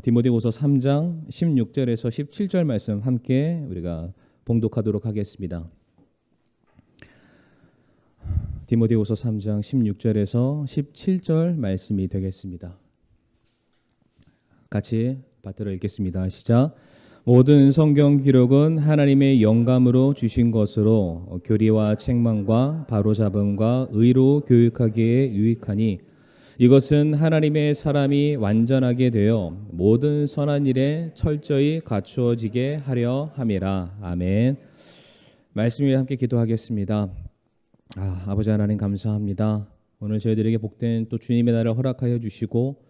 디모데후서 3장 16절에서 17절 말씀 함께 우리가 봉독하도록 하겠습니다. 디모데후서 3장 16절에서 17절 말씀이 되겠습니다. 같이 받들어 읽겠습니다. 시작. 모든 성경 기록은 하나님의 영감으로 주신 것으로 교리와 책망과 바로잡음과 의로 교육하기에 유익하니 이것은 하나님의 사람이 완전하게 되어 모든 선한 일에 철저히 갖추어지게 하려 함이라. 아멘. 말씀 위에 함께 기도하겠습니다. 아버지 하나님 감사합니다. 오늘 저희들에게 복된 또 주님의 날을 허락하여 주시고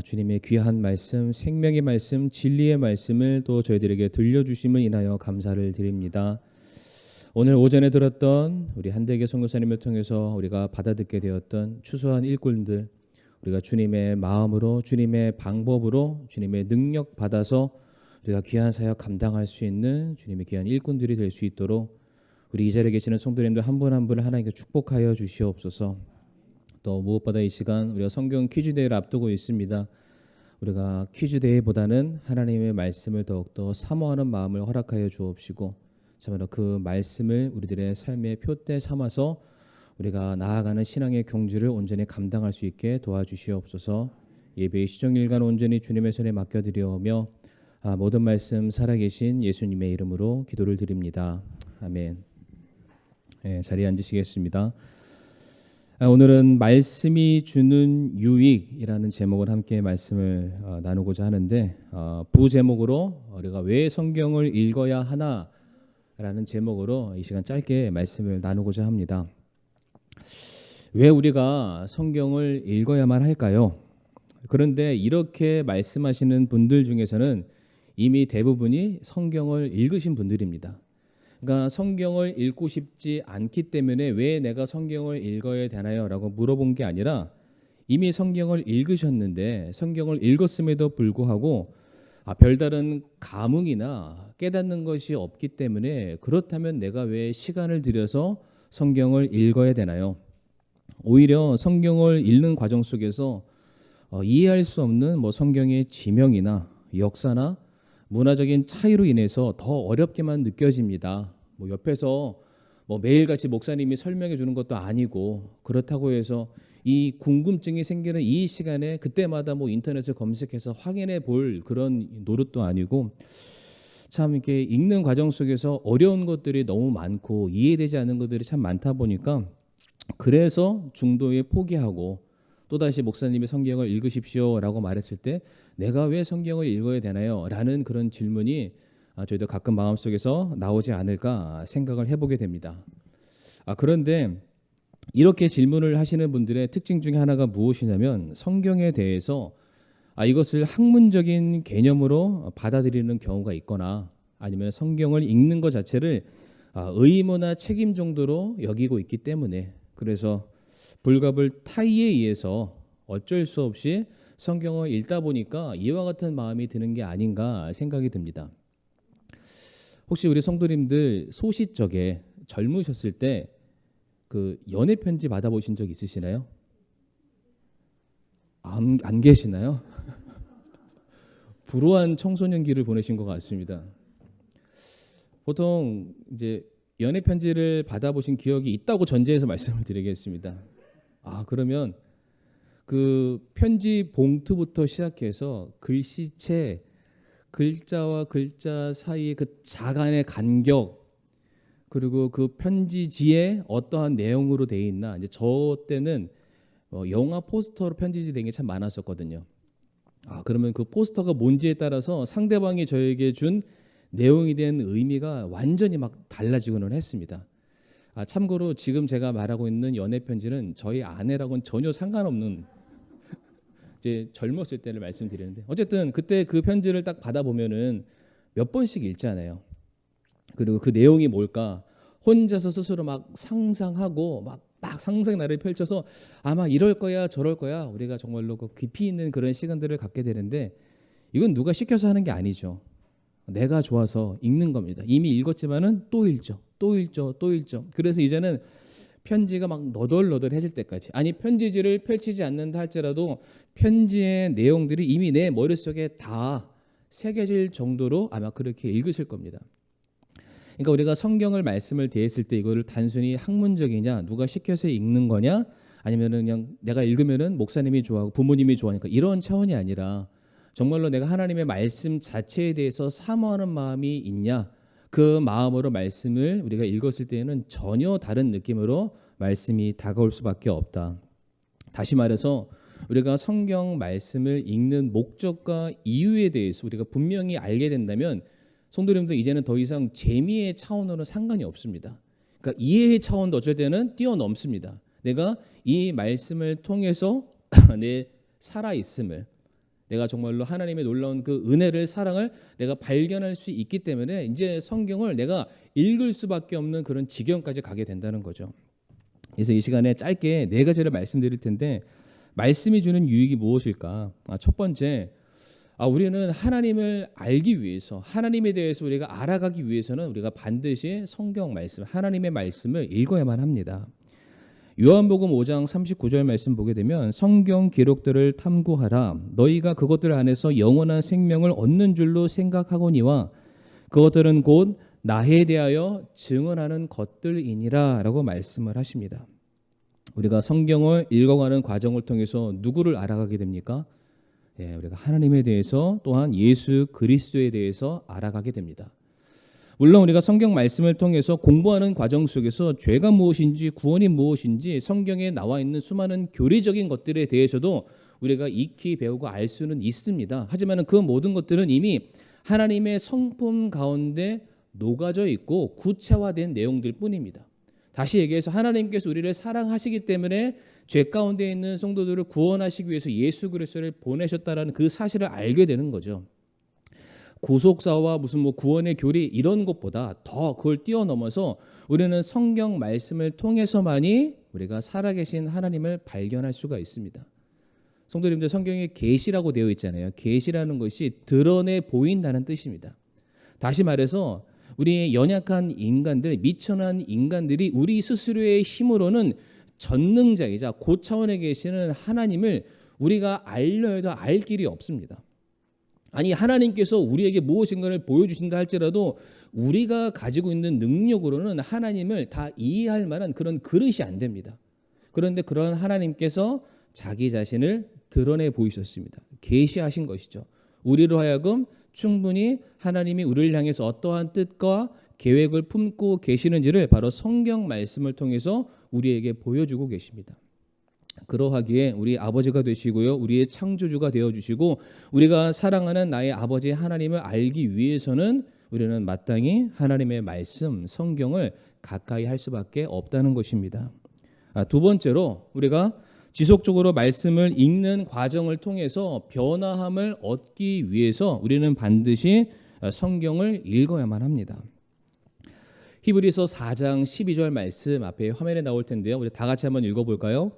주님의 귀한 말씀, 생명의 말씀, 진리의 말씀을 또 저희들에게 들려주심을 인하여 감사를 드립니다. 오늘 오전에 들었던 우리 한대계 선교사님을 통해서 우리가 받아듣게 되었던 추수한 일꾼들, 우리가 주님의 마음으로, 주님의 방법으로, 주님의 능력 받아서 우리가 귀한 사역 감당할 수 있는 주님의 귀한 일꾼들이 될 수 있도록 우리 이 자리에 계시는 성도님들 한 분 한 분을 하나님께 축복하여 주시옵소서. 또 무엇보다 이 시간 우리가 성경 퀴즈 대회를 앞두고 있습니다. 우리가 퀴즈 대회보다는 하나님의 말씀을 더욱더 사모하는 마음을 허락하여 주옵시고 참으로 그 말씀을 우리들의 삶의 표대 삼아서 우리가 나아가는 신앙의 경주를 온전히 감당할 수 있게 도와주시옵소서. 예배의 시정일간 온전히 주님의 손에 맡겨드리오며 모든 말씀 살아계신 예수님의 이름으로 기도를 드립니다. 아멘. 자리에 앉으시겠습니다. 오늘은 말씀이 주는 유익이라는 제목을 함께 말씀을 나누고자 하는데 부제목으로 우리가 왜 성경을 읽어야 하나라는 제목으로 이 시간 짧게 말씀을 나누고자 합니다. 왜 우리가 성경을 읽어야만 할까요? 그런데 이렇게 말씀하시는 분들 중에서는 이미 대부분이 성경을 읽으신 분들입니다. 그러니까 성경을 읽고 싶지 않기 때문에 왜 내가 성경을 읽어야 되나요? 라고 물어본 게 아니라 이미 성경을 읽으셨는데 성경을 읽었음에도 불구하고 별다른 감흥이나 깨닫는 것이 없기 때문에 그렇다면 내가 왜 시간을 들여서 성경을 읽어야 되나요? 오히려 성경을 읽는 과정 속에서 이해할 수 없는 성경의 지명이나 역사나 문화적인 차이로 인해서 더 어렵게만 느껴집니다. 옆에서 매일같이 목사님이 설명해 주는 것도 아니고 그렇다고 해서 이 궁금증이 생기는 이 시간에 그때마다 인터넷을 검색해서 확인해 볼 그런 노릇도 아니고 참 이렇게 읽는 과정 속에서 어려운 것들이 너무 많고 이해되지 않는 것들이 참 많다 보니까 그래서 중도에 포기하고 또다시 목사님이 성경을 읽으십시오라고 말했을 때 내가 왜 성경을 읽어야 되나요? 라는 그런 질문이 저희도 가끔 마음속에서 나오지 않을까 생각을 해보게 됩니다. 그런데 이렇게 질문을 하시는 분들의 특징 중에 하나가 무엇이냐면 성경에 대해서 이것을 학문적인 개념으로 받아들이는 경우가 있거나 아니면 성경을 읽는 것 자체를 의무나 책임 정도로 여기고 있기 때문에 그래서 불가불 타의에 의해서 어쩔 수 없이 성경을 읽다 보니까 이와 같은 마음이 드는 게 아닌가 생각이 듭니다. 혹시 우리 성도님들 소시적에 젊으셨을 때 그 연애 편지 받아보신 적 있으시나요? 안 계시나요? 불우한 청소년기를 보내신 것 같습니다. 보통 이제 연애 편지를 받아보신 기억이 있다고 전제해서 말씀을 드리겠습니다. 그러면 그 편지 봉투부터 시작해서 글씨체, 글자와 글자 사이의 그 자간의 간격, 그리고 그 편지지에 어떠한 내용으로 되어 있나. 이제 저 때는 영화 포스터로 편지지 된 게 참 많았었거든요. 그러면 그 포스터가 뭔지에 따라서 상대방이 저에게 준 내용에 대한 의미가 완전히 달라지고는 했습니다. 참고로 지금 제가 말하고 있는 연애 편지는 저희 아내랑은 전혀 상관없는 이제 젊었을 때를 말씀드리는데 어쨌든 그때 그 편지를 딱 받아보면은 몇 번씩 읽잖아요. 그리고 그 내용이 뭘까 혼자서 스스로 상상하고 막 상상 나를 펼쳐서 아마 이럴 거야 저럴 거야 우리가 정말로 그 깊이 있는 그런 시간들을 갖게 되는데 이건 누가 시켜서 하는 게 아니죠. 내가 좋아서 읽는 겁니다. 이미 읽었지만은 또 읽죠. 그래서 이제는 편지가 막 너덜너덜해질 때까지, 아니 편지지를 펼치지 않는다 할지라도 편지의 내용들이 이미 내 머릿속에 다 새겨질 정도로 아마 그렇게 읽으실 겁니다. 그러니까 우리가 성경을 말씀을 대했을 때 이거를 단순히 학문적이냐, 누가 시켜서 읽는 거냐, 아니면은 그냥 내가 읽으면은 목사님이 좋아하고 부모님이 좋아하니까 이런 차원이 아니라 정말로 내가 하나님의 말씀 자체에 대해서 사모하는 마음이 있냐, 그 마음으로 말씀을 우리가 읽었을 때에는 전혀 다른 느낌으로 말씀이 다가올 수밖에 없다. 다시 말해서 우리가 성경 말씀을 읽는 목적과 이유에 대해서 우리가 분명히 알게 된다면 성도님들 이제는 더 이상 재미의 차원으로는 상관이 없습니다. 그러니까 이해의 차원도 어쩔 때는 뛰어넘습니다. 내가 이 말씀을 통해서 내 살아있음을, 내가 정말로 하나님의 놀라운 그 은혜를, 사랑을 내가 발견할 수 있기 때문에 이제 성경을 내가 읽을 수밖에 없는 그런 지경까지 가게 된다는 거죠. 그래서 이 시간에 짧게 4가지를 말씀드릴 텐데, 말씀이 주는 유익이 무엇일까? 첫 번째, 우리는 하나님을 알기 위해서, 하나님에 대해서 우리가 알아가기 위해서는 우리가 반드시 성경 말씀, 하나님의 말씀을 읽어야만 합니다. 요한복음 5장 39절 말씀 보게 되면 성경 기록들을 탐구하라. 너희가 그것들 안에서 영원한 생명을 얻는 줄로 생각하거니와 그것들은 곧 나에 대하여 증언하는 것들이니라 라고 말씀을 하십니다. 우리가 성경을 읽어가는 과정을 통해서 누구를 알아가게 됩니까? 우리가 하나님에 대해서, 또한 예수 그리스도에 대해서 알아가게 됩니다. 물론 우리가 성경 말씀을 통해서 공부하는 과정 속에서 죄가 무엇인지, 구원이 무엇인지, 성경에 나와 있는 수많은 교리적인 것들에 대해서도 우리가 익히 배우고 알 수는 있습니다. 하지만 그 모든 것들은 이미 하나님의 성품 가운데 녹아져 있고 구체화된 내용들 뿐입니다. 다시 얘기해서 하나님께서 우리를 사랑하시기 때문에 죄 가운데 있는 성도들을 구원하시기 위해서 예수 그리스도를 보내셨다라는 그 사실을 알게 되는 거죠. 구속사와 무슨 구원의 교리 이런 것보다 더 그걸 뛰어넘어서 우리는 성경 말씀을 통해서만이 우리가 살아계신 하나님을 발견할 수가 있습니다. 성도님들, 성경에 계시라고 되어 있잖아요. 계시라는 것이 드러내 보인다는 뜻입니다. 다시 말해서 우리의 연약한 인간들, 미천한 인간들이 우리 스스로의 힘으로는 전능자이자 고차원에 계시는 하나님을 우리가 알려 해도 알 길이 없습니다. 아니, 하나님께서 우리에게 무엇인가를 보여주신다 할지라도 우리가 가지고 있는 능력으로는 하나님을 다 이해할 만한 그런 그릇이 안 됩니다. 그런데 그런 하나님께서 자기 자신을 드러내 보이셨습니다. 계시하신 것이죠. 우리로 하여금 충분히 하나님이 우리를 향해서 어떠한 뜻과 계획을 품고 계시는지를 바로 성경 말씀을 통해서 우리에게 보여주고 계십니다. 그러하기에 우리 아버지가 되시고요, 우리의 창조주가 되어주시고 우리가 사랑하는 나의 아버지 하나님을 알기 위해서는 우리는 마땅히 하나님의 말씀, 성경을 가까이 할 수밖에 없다는 것입니다. 두 번째로, 우리가 지속적으로 말씀을 읽는 과정을 통해서 변화함을 얻기 위해서 우리는 반드시 성경을 읽어야만 합니다. 히브리서 4장 12절 말씀 앞에 화면에 나올 텐데요. 우리 다 같이 한번 읽어볼까요?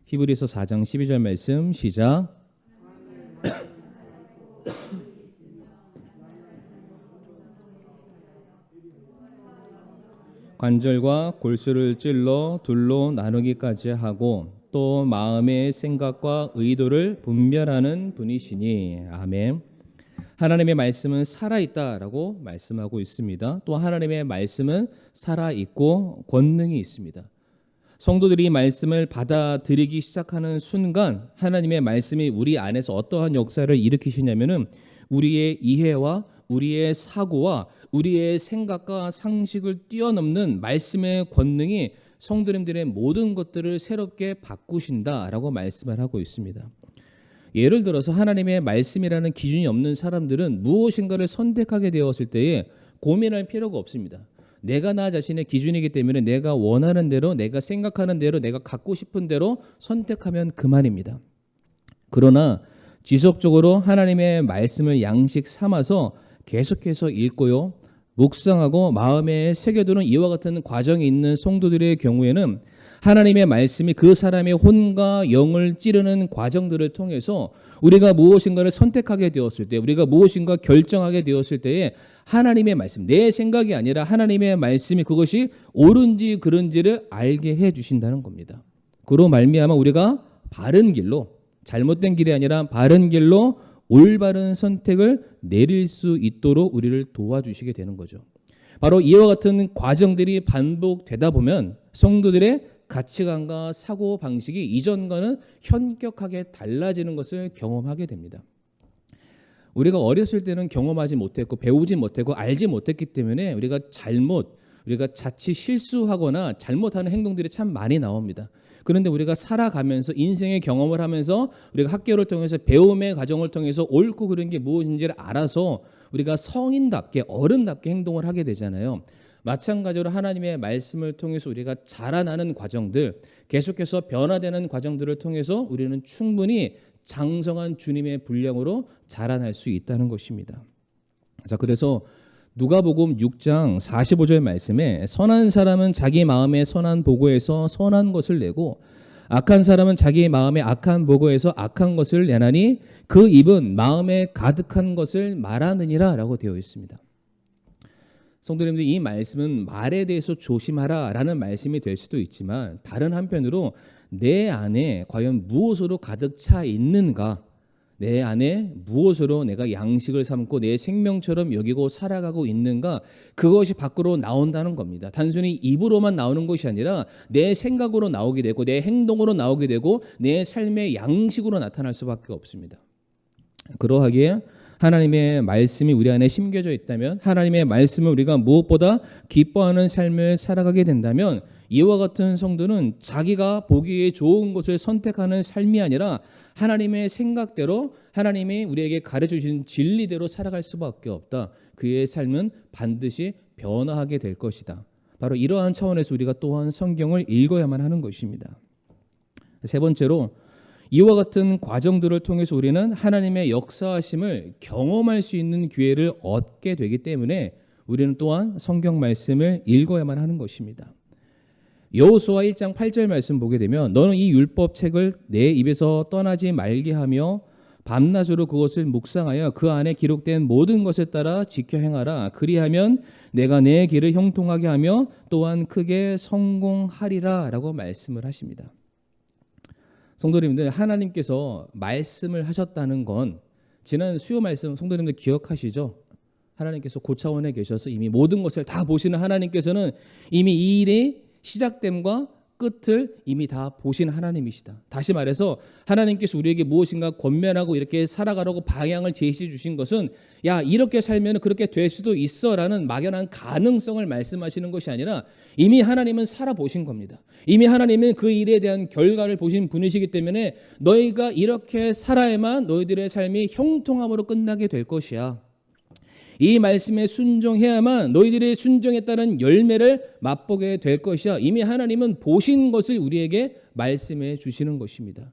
히브리서 4장 12절 말씀 시작. 관절과 골수를 찔러 둘로 나누기까지 하고 또 마음의 생각과 의도를 분별하는 분이시니. 아멘. 하나님의 말씀은 살아있다라고 말씀하고 있습니다. 또 하나님의 말씀은 살아있고 권능이 있습니다. 성도들이 말씀을 받아들이기 시작하는 순간 하나님의 말씀이 우리 안에서 어떠한 역사를 일으키시냐면은 우리의 이해와 우리의 사고와 우리의 생각과 상식을 뛰어넘는 말씀의 권능이 성도님들의 모든 것들을 새롭게 바꾸신다라고 말씀을 하고 있습니다. 예를 들어서 하나님의 말씀이라는 기준이 없는 사람들은 무엇인가를 선택하게 되었을 때에 고민할 필요가 없습니다. 내가 나 자신의 기준이기 때문에 내가 원하는 대로, 내가 생각하는 대로, 내가 갖고 싶은 대로 선택하면 그만입니다. 그러나 지속적으로 하나님의 말씀을 양식 삼아서 계속해서 읽고요, 묵상하고 마음에 새겨두는 이와 같은 과정이 있는 성도들의 경우에는 하나님의 말씀이 그 사람의 혼과 영을 찌르는 과정들을 통해서 우리가 무엇인가를 선택하게 되었을 때, 우리가 무엇인가 결정하게 되었을 때에 하나님의 말씀, 내 생각이 아니라 하나님의 말씀이 그것이 옳은지 그른지를 알게 해 주신다는 겁니다. 그로 말미암아 우리가 바른 길로, 잘못된 길이 아니라 바른 길로 올바른 선택을 내릴 수 있도록 우리를 도와주시게 되는 거죠. 바로 이와 같은 과정들이 반복되다 보면 성도들의 가치관과 사고 방식이 이전과는 현격하게 달라지는 것을 경험하게 됩니다. 우리가 어렸을 때는 경험하지 못했고 배우지 못했고 알지 못했기 때문에 우리가 자칫 실수하거나 잘못하는 행동들이 참 많이 나옵니다. 그런데 우리가 살아가면서 인생의 경험을 하면서 우리가 학교를 통해서 배움의 과정을 통해서 옳고 그른 게 무엇인지를 알아서 우리가 성인답게 어른답게 행동을 하게 되잖아요. 마찬가지로 하나님의 말씀을 통해서 우리가 자라나는 과정들, 계속해서 변화되는 과정들을 통해서 우리는 충분히 장성한 주님의 분량으로 자라날 수 있다는 것입니다. 자, 그래서 누가복음 6장 45절 말씀에 선한 사람은 자기 마음에 선한 보고에서 선한 것을 내고 악한 사람은 자기 마음에 악한 보고에서 악한 것을 내나니 그 입은 마음에 가득한 것을 말하느니라 라고 되어 있습니다. 성도님들, 이 말씀은 말에 대해서 조심하라라는 말씀이 될 수도 있지만 다른 한편으로 내 안에 과연 무엇으로 가득 차 있는가, 내 안에 무엇으로 내가 양식을 삼고 내 생명처럼 여기고 살아가고 있는가, 그것이 밖으로 나온다는 겁니다. 단순히 입으로만 나오는 것이 아니라 내 생각으로 나오게 되고 내 행동으로 나오게 되고 내 삶의 양식으로 나타날 수밖에 없습니다. 그러하기에 하나님의 말씀이 우리 안에 심겨져 있다면, 하나님의 말씀을 우리가 무엇보다 기뻐하는 삶을 살아가게 된다면 이와 같은 성도는 자기가 보기에 좋은 것을 선택하는 삶이 아니라 하나님의 생각대로, 하나님이 우리에게 가르쳐주신 진리대로 살아갈 수밖에 없다. 그의 삶은 반드시 변화하게 될 것이다. 바로 이러한 차원에서 우리가 또한 성경을 읽어야만 하는 것입니다. 세 번째로, 이와 같은 과정들을 통해서 우리는 하나님의 역사하심을 경험할 수 있는 기회를 얻게 되기 때문에 우리는 또한 성경 말씀을 읽어야만 하는 것입니다. 여호수아 1장 8절 말씀 보게 되면 너는 이 율법책을 내 입에서 떠나지 말게 하며 밤낮으로 그것을 묵상하여 그 안에 기록된 모든 것에 따라 지켜 행하라. 그리하면 내가 내 길을 형통하게 하며 또한 크게 성공하리라 라고 말씀을 하십니다. 성도님들, 하나님께서 말씀을 하셨다는 건 지난 수요 말씀 성도님들 기억하시죠? 하나님께서 고차원에 계셔서 이미 모든 것을 다 보시는 하나님께서는 이미 이 일이 시작됨과 끝을 이미 다 보신 하나님이시다. 다시 말해서 하나님께서 우리에게 무엇인가 권면하고 이렇게 살아가라고 방향을 제시해 주신 것은 야, 이렇게 살면 그렇게 될 수도 있어라는 막연한 가능성을 말씀하시는 것이 아니라 이미 하나님은 살아보신 겁니다. 이미 하나님은 그 일에 대한 결과를 보신 분이시기 때문에 너희가 이렇게 살아야만 너희들의 삶이 형통함으로 끝나게 될 것이야. 이 말씀에 순종해야만 너희들의 순종에 따른 열매를 맛보게 될 것이야. 이미 하나님은 보신 것을 우리에게 말씀해 주시는 것입니다.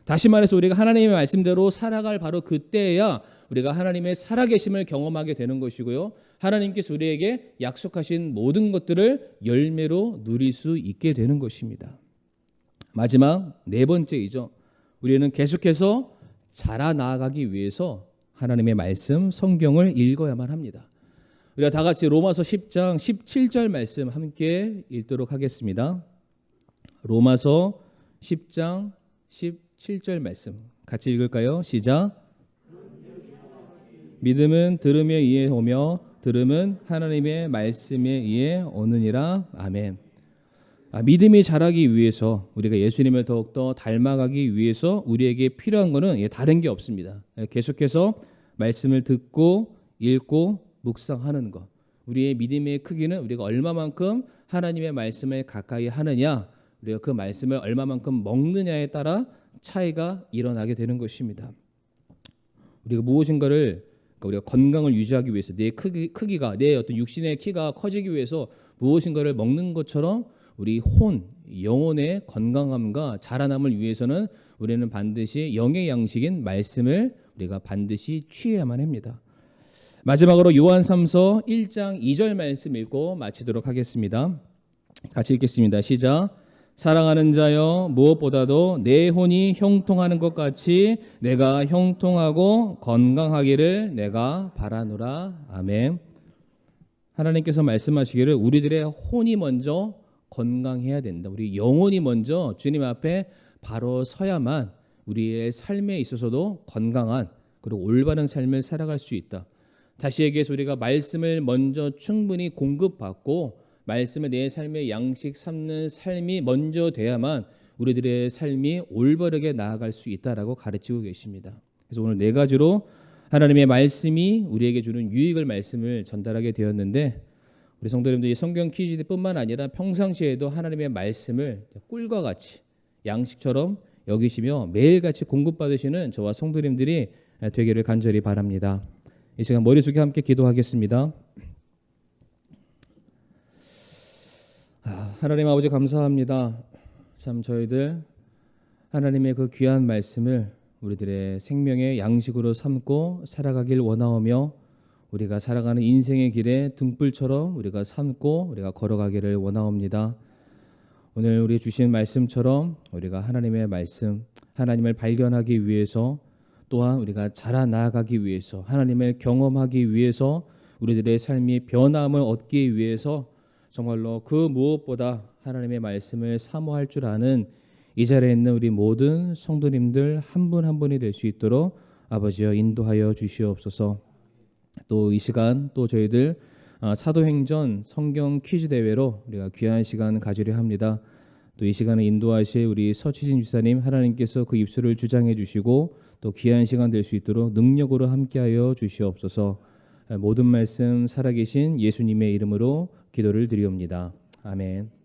다시 말해서 우리가 하나님의 말씀대로 살아갈 바로 그때야 우리가 하나님의 살아계심을 경험하게 되는 것이고요. 하나님께서 우리에게 약속하신 모든 것들을 열매로 누릴 수 있게 되는 것입니다. 마지막 네 번째이죠. 우리는 계속해서 자라나가기 위해서 하나님의 말씀 성경을 읽어야만 합니다. 우리가 다 같이 로마서 10장 17절 말씀 함께 읽도록 하겠습니다. 로마서 10장 17절 말씀 같이 읽을까요? 시작. 믿음은 들으며 이해오며 들음은 하나님의 말씀에 의해 오느니라. 아멘. 믿음이 자라기 위해서, 우리가 예수님을 더욱더 닮아가기 위해서 우리에게 필요한 것은 다른 게 없습니다. 계속해서 말씀을 듣고 읽고 묵상하는 것. 우리의 믿음의 크기는 우리가 얼마만큼 하나님의 말씀을 가까이 하느냐, 우리가 그 말씀을 얼마만큼 먹느냐에 따라 차이가 일어나게 되는 것입니다. 우리가 무엇인가를, 우리가 건강을 유지하기 위해서 내 크기가, 내 어떤 육신의 키가 커지기 위해서 무엇인가를 먹는 것처럼 우리 영혼의 건강함과 자라남을 위해서는 우리는 반드시 영의 양식인 말씀을 우리가 반드시 취해야만 합니다. 마지막으로 요한 3서 1장 2절 말씀 읽고 마치도록 하겠습니다. 같이 읽겠습니다. 시작. 사랑하는 자여 무엇보다도 내 혼이 형통하는 것 같이 내가 형통하고 건강하기를 내가 바라노라. 아멘. 하나님께서 말씀하시기를 우리들의 혼이 먼저 건강해야 된다. 우리 영혼이 먼저 주님 앞에 바로 서야만 우리의 삶에 있어서도 건강한 그리고 올바른 삶을 살아갈 수 있다. 다시 얘기해서 우리가 말씀을 먼저 충분히 공급받고 말씀을 내 삶의 양식 삼는 삶이 먼저 돼야만 우리들의 삶이 올바르게 나아갈 수 있다라고 가르치고 계십니다. 그래서 오늘 네 가지로 하나님의 말씀이 우리에게 주는 유익을 말씀을 전달하게 되었는데 우리 성도님들이 성경 퀴즈뿐만 아니라 평상시에도 하나님의 말씀을 꿀과 같이 양식처럼 여기시며 매일같이 공급받으시는 저와 성도님들이 되기를 간절히 바랍니다. 이 시간 머리 숙여 함께 기도하겠습니다. 하나님 아버지 감사합니다. 참 저희들 하나님의 그 귀한 말씀을 우리들의 생명의 양식으로 삼고 살아가길 원하오며 우리가 살아가는 인생의 길에 등불처럼 우리가 삼고 우리가 걸어가기를 원하옵니다. 오늘 우리 주신 말씀처럼 우리가 하나님의 말씀, 하나님을 발견하기 위해서 또한 우리가 자라 나아가기 위해서 하나님을 경험하기 위해서 우리들의 삶이 변함을 얻기 위해서 정말로 그 무엇보다 하나님의 말씀을 사모할 줄 아는 이 자리에 있는 우리 모든 성도님들 한 분 한 분이 될 수 있도록 아버지여 인도하여 주시옵소서. 또 이 시간 또 저희들 사도행전 성경 퀴즈 대회로 우리가 귀한 시간 가지려 합니다. 또 이 시간을 인도하실 우리 서치진 집사님 하나님께서 그 입술을 주장해 주시고 또 귀한 시간 될 수 있도록 능력으로 함께하여 주시옵소서. 모든 말씀 살아계신 예수님의 이름으로 기도를 드리옵니다. 아멘.